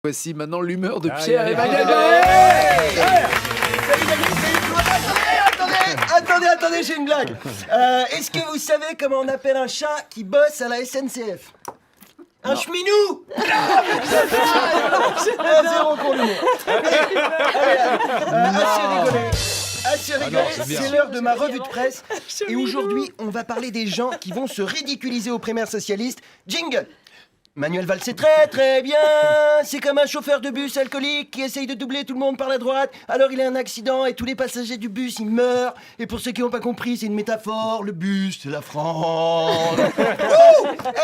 Voici maintenant l'humeur de Aïe, Pierre aïe, Emmanuel aïe. Attendez, j'ai une blague. Est-ce que vous savez comment on appelle un chat qui bosse à la SNCF? Un cheminou. Zéro pour l'humour. Assez rigolé, c'est l'heure de ma revue de presse. Et aujourd'hui, on va parler des gens qui vont se ridiculiser aux primaires socialistes. Jingle. Manuel Valls, c'est très bien. C'est comme un chauffeur de bus alcoolique qui essaye de doubler tout le monde par la droite. Alors il a un accident et tous les passagers du bus, ils meurent. Et pour ceux qui n'ont pas compris, c'est une métaphore. Le bus, c'est la France.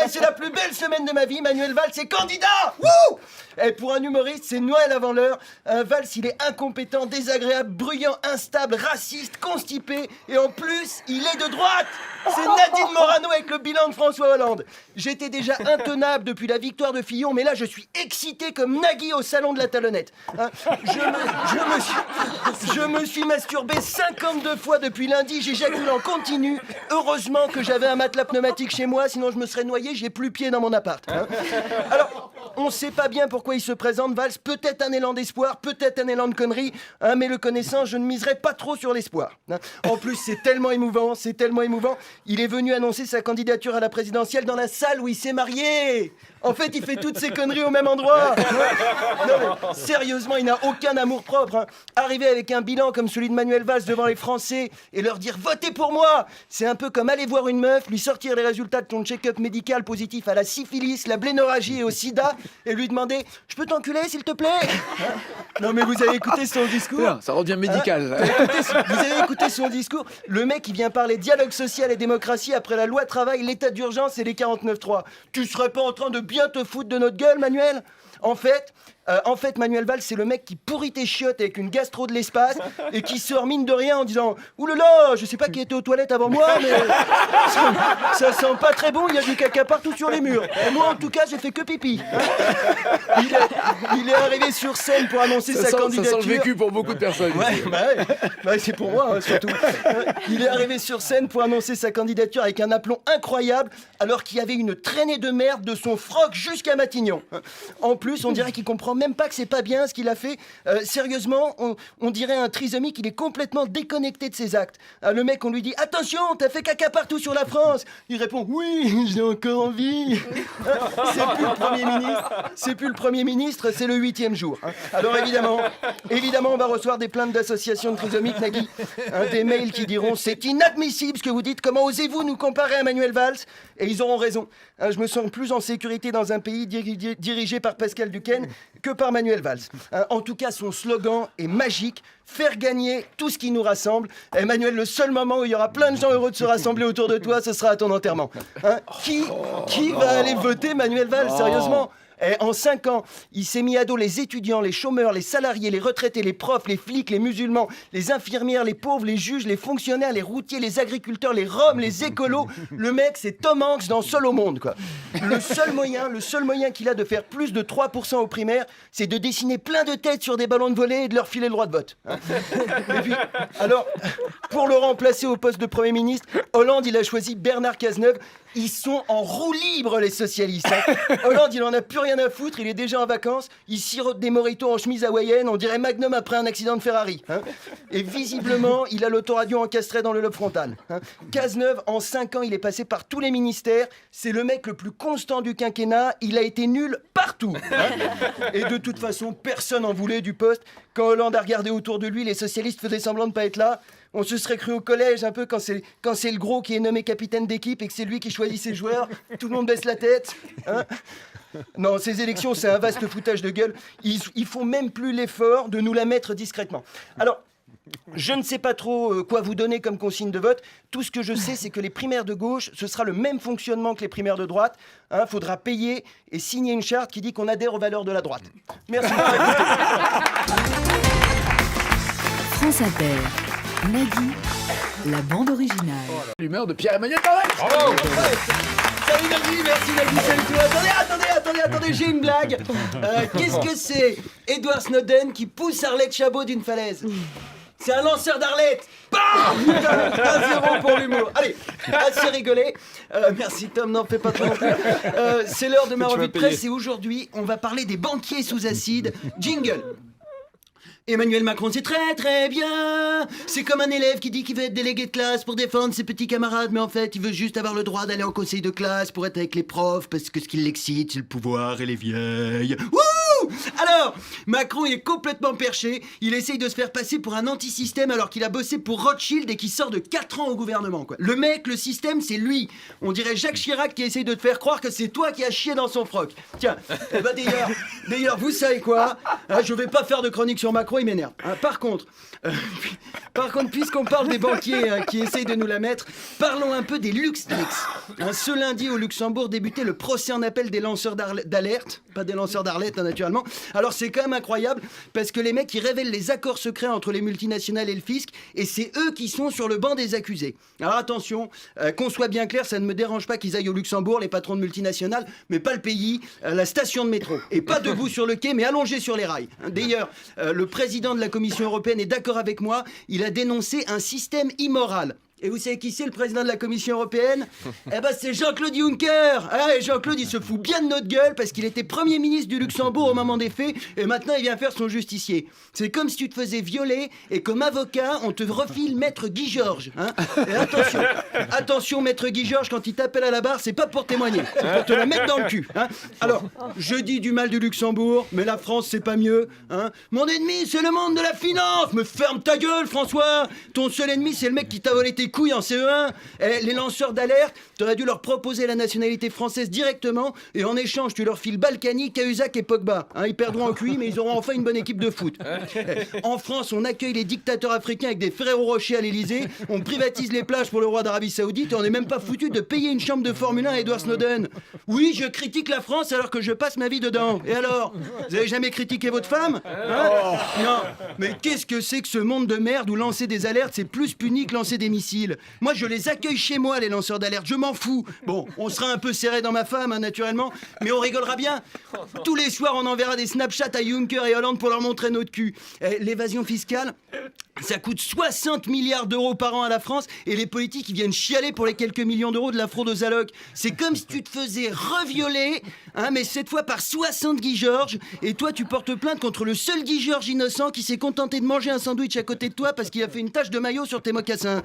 C'est la plus belle semaine de ma vie. Manuel Valls est candidat. Wouh. Et pour un humoriste, c'est Noël avant l'heure. Valls, il est incompétent, désagréable, bruyant, instable, raciste, constipé. Et en plus, il est de droite. C'est Nadine Morano avec le bilan de François Hollande. J'étais déjà intenable depuis la victoire de Fillon, mais là je suis excité comme Nagui au salon de la talonnette. Je me suis masturbé 52 fois depuis lundi, j'éjacule en continu. Heureusement que j'avais un matelas pneumatique chez moi, sinon je me serais noyé, j'ai plus pied dans mon appart. Alors, on sait pas bien pourquoi il se présente, Valls. Peut-être un élan d'espoir, peut-être un élan de connerie, mais le connaissant, je ne miserai pas trop sur l'espoir. En plus, c'est tellement émouvant. Il est venu annoncer sa candidature à la présidentielle dans la salle où il s'est marié. En fait, il fait toutes ses conneries au même endroit. Non, mais sérieusement, il n'a aucun amour-propre. Arriver avec un bilan comme celui de Manuel Valls devant les Français et leur dire « Votez pour moi !» C'est un peu comme aller voir une meuf, lui sortir les résultats de ton check-up médical positif à la syphilis, la blénorragie et au sida et lui demander « Je peux t'enculer, s'il te plaît ?» Non, mais vous avez écouté son discours. Putain, ça redevient médical. Vous avez écouté son discours. Le mec, il vient parler dialogue social et démocratie après la loi travail, l'état d'urgence et les 49.3. Tu serais pas en train de bien te foutre de notre gueule, Manuel ? En fait, Manuel Valls, c'est le mec qui pourrit tes chiottes avec une gastro de l'espace et qui sort mine de rien en disant « Ouh là là, je sais pas qui était aux toilettes avant moi, mais ça sent pas très bon, il y a du caca partout sur les murs. Et moi, en tout cas, j'ai fait que pipi. » Il est arrivé sur scène pour annoncer sa candidature. Ça sent le vécu pour beaucoup de personnes. Ouais, c'est pour moi, surtout. Il est arrivé sur scène pour annoncer sa candidature avec un aplomb incroyable, alors qu'il y avait une traînée de merde de son froc jusqu'à Matignon. En plus, on dirait qu'il comprend même pas que c'est pas bien ce qu'il a fait. Sérieusement, on dirait un trisomique, il est complètement déconnecté de ses actes. Le mec, on lui dit « Attention, t'as fait caca partout sur la France !» Il répond « Oui, j'ai encore envie !» C'est plus le Premier ministre, c'est le 8e jour. Alors évidemment, on va recevoir des plaintes d'associations de trisomiques, Nagui. Des mails qui diront « C'est inadmissible ce que vous dites, comment osez-vous nous comparer à Manuel Valls ?» Et ils auront raison. Je me sens plus en sécurité dans un pays dirigé par Pascal Duquesne que par Manuel Valls. En tout cas, son slogan est magique, faire gagner tout ce qui nous rassemble. Emmanuel, le seul moment où il y aura plein de gens heureux de se rassembler autour de toi, ce sera à ton enterrement. Qui va aller voter Manuel Valls, sérieusement ? En 5 ans, il s'est mis à dos les étudiants, les chômeurs, les salariés, les retraités, les profs, les flics, les musulmans, les infirmières, les pauvres, les juges, les fonctionnaires, les routiers, les agriculteurs, les roms, les écolos. Le mec, c'est Tom Hanks dans Seul au monde, quoi. Le seul moyen qu'il a de faire plus de 3% aux primaires, c'est de dessiner plein de têtes sur des ballons de volley et de leur filer le droit de vote. Et puis, alors, pour le remplacer au poste de Premier ministre, Hollande, il a choisi Bernard Cazeneuve. Ils sont en roue libre, les socialistes. Hollande, il en a plus rien à foutre, il est déjà en vacances, il sirote des mojitos en chemise hawaïenne, on dirait Magnum après un accident de Ferrari. Et visiblement, il a l'autoradio encastré dans le lobe frontal. Cazeneuve, en 5 ans, il est passé par tous les ministères, c'est le mec le plus constant du quinquennat, il a été nul partout. Et de toute façon, personne n'en voulait du poste. Quand Hollande a regardé autour de lui, les socialistes faisaient semblant de pas être là. On se serait cru au collège un peu quand c'est le gros qui est nommé capitaine d'équipe et que c'est lui qui choisit ses joueurs. Tout le monde baisse la tête. Non, ces élections, c'est un vaste foutage de gueule. Ils font même plus l'effort de nous la mettre discrètement. Alors, je ne sais pas trop quoi vous donner comme consigne de vote. Tout ce que je sais, c'est que les primaires de gauche, ce sera le même fonctionnement que les primaires de droite. Faudra payer et signer une charte qui dit qu'on adhère aux valeurs de la droite. Merci de m'avoir écouté. France Inter, Nagui, la bande originale. L'humeur de Pierre Emmanuel Barrette. Bravo. Salut Nagui, merci Nagui, salut toi. Attendez, j'ai une blague. Qu'est-ce que c'est Edward Snowden qui pousse Arlette Chabot d'une falaise? C'est un lanceur d'Arlette. Bam, putain, 1-0 pour l'humour. Allez, assez rigolé. Merci Tom, n'en fais pas trop non plus. C'est l'heure de ma revue de presse et aujourd'hui, on va parler des banquiers sous acide. Jingle. Emmanuel Macron, c'est très très bien. C'est comme un élève qui dit qu'il veut être délégué de classe pour défendre ses petits camarades, mais en fait, il veut juste avoir le droit d'aller au conseil de classe pour être avec les profs, parce que ce qui l'excite, c'est le pouvoir et les vieilles. Wouh! Alors, Macron, il est complètement perché. Il essaye de se faire passer pour un anti-système alors qu'il a bossé pour Rothschild et qu'il sort de 4 ans au gouvernement, quoi. Le mec, le système, c'est lui. On dirait Jacques Chirac qui essaye de te faire croire que c'est toi qui as chié dans son froc. Tiens, d'ailleurs, vous savez quoi? Je vais pas faire de chronique sur Macron, il m'énerve. Par contre, puisqu'on parle des banquiers qui essayent de nous la mettre, parlons un peu des LuxLeaks. Ce lundi, au Luxembourg, débutait le procès en appel des lanceurs d'alerte. Pas des lanceurs d'Arlette, naturellement. Alors, c'est quand même incroyable, parce que les mecs, ils révèlent les accords secrets entre les multinationales et le fisc, et c'est eux qui sont sur le banc des accusés. Alors, attention, qu'on soit bien clair, ça ne me dérange pas qu'ils aillent au Luxembourg, les patrons de multinationales, mais pas le pays, la station de métro. Et pas debout sur le quai, mais allongé sur les rails. D'ailleurs, le président de la Commission européenne est d'accord avec moi, il a dénoncé un système immoral. Et vous savez qui c'est le président de la Commission européenne? Eh ben c'est Jean-Claude Juncker. Et Jean-Claude, il se fout bien de notre gueule parce qu'il était Premier ministre du Luxembourg au moment des faits et maintenant il vient faire son justicier. C'est comme si tu te faisais violer et comme avocat, on te refile Maître Guy Georges. Et attention Maître Guy Georges, quand il t'appelle à la barre, c'est pas pour témoigner, c'est pour te la mettre dans le cul. Alors, je dis du mal du Luxembourg, mais la France c'est pas mieux. Mon ennemi, c'est le monde de la finance. Me ferme ta gueule, François. Ton seul ennemi, c'est le mec qui t'a volé tes couilles en CE1. Les lanceurs d'alerte, t'aurais dû leur proposer la nationalité française directement et en échange tu leur files Balkany, Cahuzac et Pogba. Ils perdront en QI mais ils auront enfin une bonne équipe de foot. En France, on accueille les dictateurs africains avec des Ferrero Rocher à l'Elysée, on privatise les plages pour le roi d'Arabie Saoudite et on n'est même pas foutu de payer une chambre de Formule 1 à Edward Snowden. Oui, je critique la France alors que je passe ma vie dedans. Et alors? Vous avez jamais critiqué votre femme? Non. Mais qu'est-ce que c'est que ce monde de merde où lancer des alertes c'est plus puni que lancer des missiles? Moi, je les accueille chez moi, les lanceurs d'alerte. Je m'en fous. Bon, on sera un peu serré dans ma femme, naturellement, mais on rigolera bien. Tous les soirs, on enverra des Snapchats à Juncker et Hollande pour leur montrer notre cul. L'évasion fiscale, ça coûte 60 milliards d'euros par an à la France et les politiques, ils viennent chialer pour les quelques millions d'euros de la fraude aux allocs. C'est comme si tu te faisais revioler, mais cette fois par 60 Guy Georges, et toi, tu portes plainte contre le seul Guy Georges innocent qui s'est contenté de manger un sandwich à côté de toi parce qu'il a fait une tache de maillot sur tes mocassins.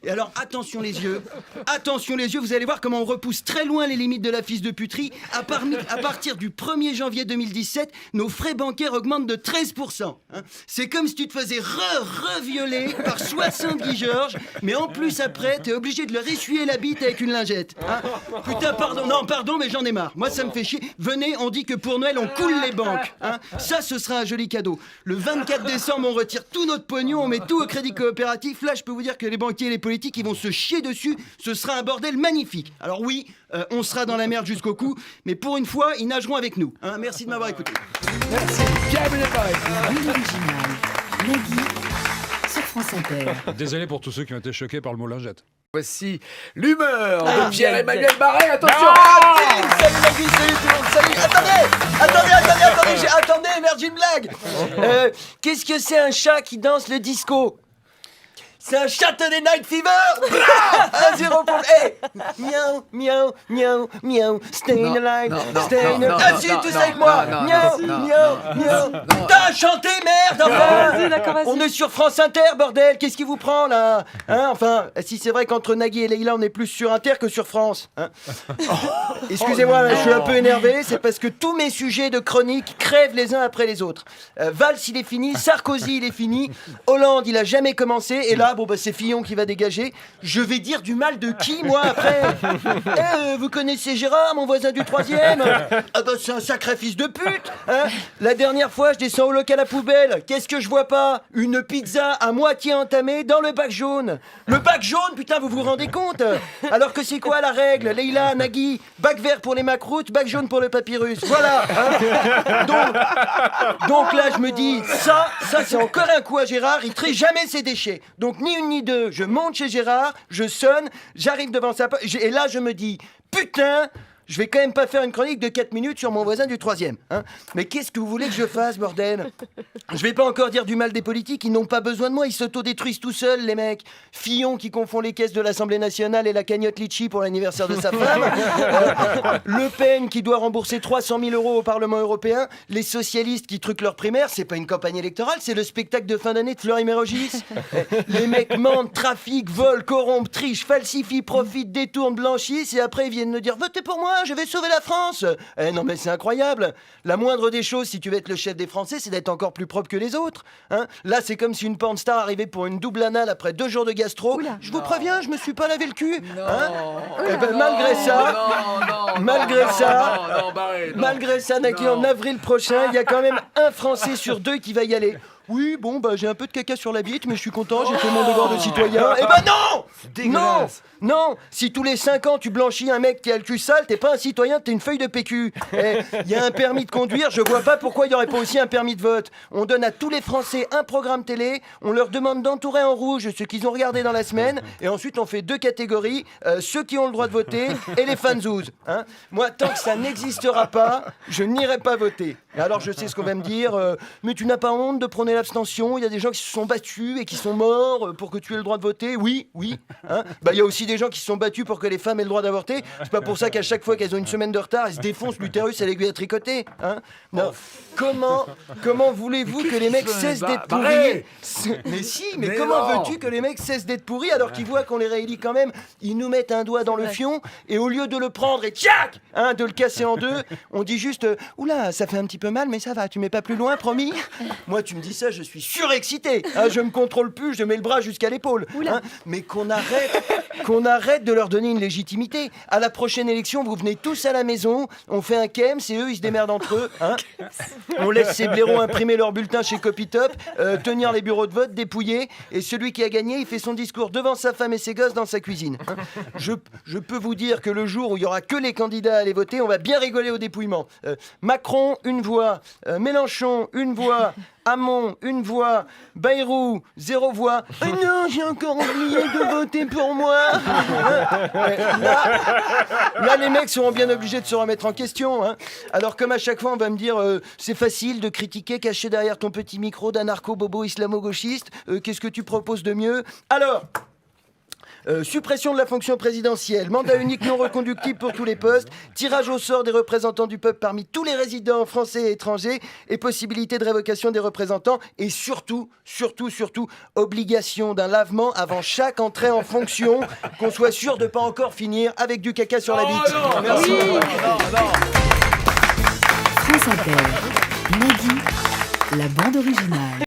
Et alors, attention les yeux, vous allez voir comment on repousse très loin les limites de la fils de puterie. À partir du 1er janvier 2017, nos frais bancaires augmentent de 13%. C'est comme si tu te faisais revioler par 60 Guy Georges, mais en plus après, t'es obligé de leur essuyer la bite avec une lingette. Putain, pardon, mais j'en ai marre. Moi, ça me fait chier. Venez, on dit que pour Noël, on coule les banques. Ça, ce sera un joli cadeau. Le 24 décembre, on retire tout notre pognon, on met tout au crédit coopératif. Là, je peux vous dire que les banquiers et les politiques, ils vont se chier dessus. Ce sera un bordel magnifique. Alors oui, on sera dans la merde jusqu'au cou, mais pour une fois, ils nageront avec nous. Merci de m'avoir écouté. Merci. Pierre-Emmanuel Barré. Bande originale. Nagui sur France Inter. Désolé pour tous ceux qui ont été choqués par le mot lingette. Voici l'humeur de Pierre-Emmanuel Barré. Attention. Salut Nagui, salut tout le monde, salut. Attendez, merde, j'ai une blague. Qu'est-ce que c'est un chat qui danse le disco? C'est un Saturday Night Fever. 1-0 pour... Miaou, staying alive, staying alive. Ah si, tous avec moi. Miaou. T'as chanté, merde, enfin. On est sur France Inter, bordel. Qu'est-ce qui vous prend, là? Enfin, si c'est vrai qu'entre Nagui et Leïla, on est plus sur Inter que sur France. Excusez-moi, je suis un peu énervé. C'est parce que tous mes sujets de chronique crèvent les uns après les autres. Valls, il est fini. Sarkozy, il est fini. Hollande, il a jamais commencé. Et là, c'est Fillon qui va dégager. Je vais dire du mal de qui, moi, après? Vous connaissez Gérard, mon voisin du 3e? C'est un sacré fils de pute. La dernière fois, je descends au local à poubelle. Qu'est-ce que je vois pas? Une pizza à moitié entamée dans le bac jaune. Le bac jaune, putain, vous vous rendez compte? Alors que c'est quoi la règle? Leïla, Nagui, bac vert pour les macroutes, bac jaune pour le papyrus. Voilà. Donc là, je me dis, ça c'est encore un coup à Gérard. Il trie jamais ses déchets. Donc ni une ni deux, je monte chez Gérard, je sonne, j'arrive devant sa porte, et là je me dis, putain, je vais quand même pas faire une chronique de 4 minutes sur mon voisin du 3e. Hein. Mais qu'est-ce que vous voulez que je fasse, bordel? Je vais pas encore dire du mal des politiques, ils n'ont pas besoin de moi, ils s'autodétruisent tout seuls, les mecs. Fillon qui confond les caisses de l'Assemblée nationale et la cagnotte Litchi pour l'anniversaire de sa femme. Le Pen qui doit rembourser 300 000 € au Parlement européen. Les socialistes qui truquent leur primaire, c'est pas une campagne électorale, c'est le spectacle de fin d'année de Fleury Mérogis. Les mecs mentent, trafiquent, volent, corrompent, trichent, falsifient, profitent, détournent, blanchissent et après ils viennent me dire « Votez pour moi, je vais sauver la France !» Non mais c'est incroyable. La moindre des choses, si tu veux être le chef des Français, c'est d'être encore plus propre que les autres. Hein. Là, c'est comme si une porn star arrivait pour une double anale après 2 jours de gastro. Oula. Je vous préviens, je me suis pas lavé le cul. Non. Eh ben, malgré ça, Nagui, Non. en avril prochain, il y a quand même un Français sur 2 qui va y aller. Oui, bon, bah j'ai un peu de caca sur la bite, mais je suis content, j'ai fait mon devoir de citoyen. Eh ben non! Dégueulasse. Non! Si tous les 5 ans tu blanchis un mec qui a le cul sale, t'es pas un citoyen, t'es une feuille de PQ. Il y a un permis de conduire, je vois pas pourquoi il y aurait pas aussi un permis de vote. On donne à tous les Français un programme télé, on leur demande d'entourer en rouge ce qu'ils ont regardé dans la semaine, et ensuite on fait 2 catégories, ceux qui ont le droit de voter et les fanzouz. Hein. Moi, tant que ça n'existera pas, je n'irai pas voter. Et alors je sais ce qu'on va me dire, mais tu n'as pas honte de prôner l'abstention, il y a des gens qui se sont battus et qui sont morts pour que tu aies le droit de voter. Oui. Hein. Bah, il y a aussi des gens qui se sont battus pour que les femmes aient le droit d'avorter. C'est pas pour ça qu'à chaque fois qu'elles ont une semaine de retard, elles se défoncent l'utérus à l'aiguille à tricoter. Hein. Non. Comment voulez-vous que les mecs cessent d'être pourris? Mais si, mais comment non. veux-tu que les mecs cessent d'être pourris alors qu'ils voient qu'on les réélit quand même? Ils nous mettent un doigt dans le fion et au lieu de le prendre et tchac, hein, de le casser en deux, on dit juste oula, ça fait un petit peu mal, mais ça va, tu mets pas plus loin, promis? Moi, tu me dis ça, je suis surexcité. Hein, je me contrôle plus, je mets le bras jusqu'à l'épaule. Hein, mais qu'on arrête de leur donner une légitimité. À la prochaine élection, vous venez tous à la maison, on fait un KEM, c'est eux, ils se démerdent entre eux. Hein. On laisse ces blaireaux imprimer leur bulletin chez Copytop, tenir les bureaux de vote, dépouiller, et celui qui a gagné, il fait son discours devant sa femme et ses gosses dans sa cuisine. Hein. Je peux vous dire que le jour où il y aura que les candidats à aller voter, on va bien rigoler au dépouillement. Macron, une voix. Mélenchon, une voix. Hamon, une voix. Bayrou, 0 voix. Non, j'ai encore oublié de voter pour moi. Là, les mecs seront bien obligés de se remettre en question. Hein. Alors, comme à chaque fois, on va me dire c'est facile de critiquer caché derrière ton petit micro d'anarcho-bobo islamo-gauchiste. Qu'est-ce que tu proposes de mieux? Alors, suppression de la fonction présidentielle, mandat unique non reconductible pour tous les postes, tirage au sort des représentants du peuple parmi tous les résidents français et étrangers, et possibilité de révocation des représentants, et surtout, obligation d'un lavement avant chaque entrée en fonction, qu'on soit sûr de ne pas encore finir avec du caca sur la bite. Non, Merci. France Inter. Nagui, la bande originale.